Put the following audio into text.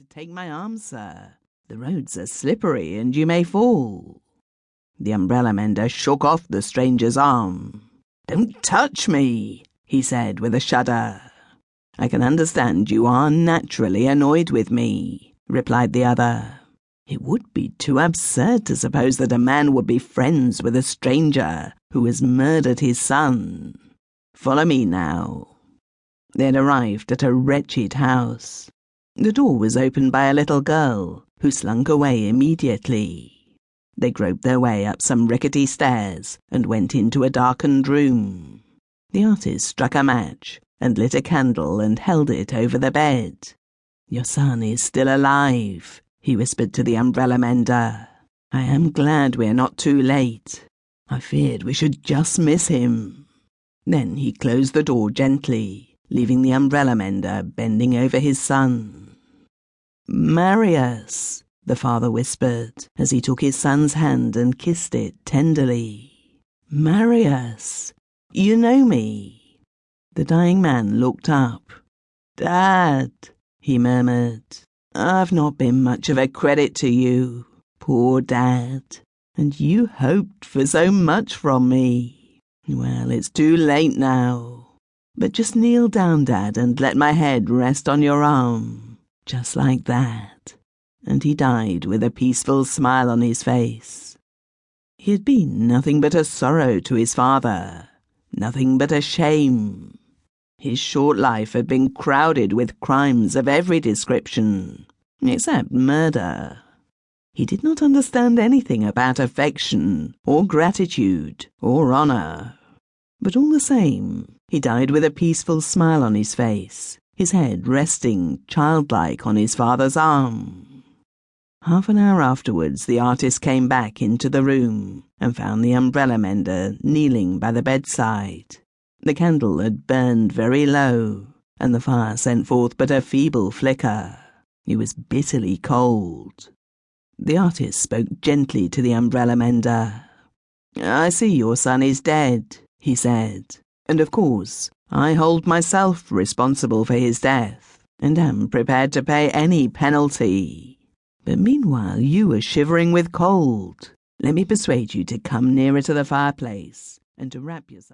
to take my arm, sir. The roads are slippery and you may fall." The umbrella-mender shook off the stranger's arm. "Don't touch me," he said with a shudder. "I can understand you are naturally annoyed with me," replied the other. "It would be too absurd to suppose that a man would be friends with a stranger who has murdered his son. Follow me now." They had arrived at a wretched house. The door was opened by a little girl, who slunk away immediately. They groped their way up some rickety stairs and went into a darkened room. The artist struck a match and lit a candle and held it over the bed. "Your son is still alive," he whispered to the umbrella-mender. "I am glad we are not too late. I feared we should just miss him." Then he closed the door gently, leaving the umbrella-mender bending over his son. "Marius," the father whispered, as he took his son's hand and kissed it tenderly. "Marius, you know me?" The dying man looked up. "Dad," he murmured, "I've not been much of a credit to you, poor Dad, and you hoped for so much from me. Well, it's too late now. But just kneel down, Dad, and let my head rest on your arm, just like that." And he died with a peaceful smile on his face. He had been nothing but a sorrow to his father, nothing but a shame. His short life had been crowded with crimes of every description, except murder. He did not understand anything about affection, or gratitude, or honor. But all the same, he died with a peaceful smile on his face, his head resting childlike on his father's arm. Half an hour afterwards, the artist came back into the room and found the umbrella-mender kneeling by the bedside. The candle had burned very low, and the fire sent forth but a feeble flicker. It was bitterly cold. The artist spoke gently to the umbrella-mender. "I see your son is dead," he said, "and of course I hold myself responsible for his death, and am prepared to pay any penalty. But meanwhile you are shivering with cold. Let me persuade you to come nearer to the fireplace and to wrap yourself."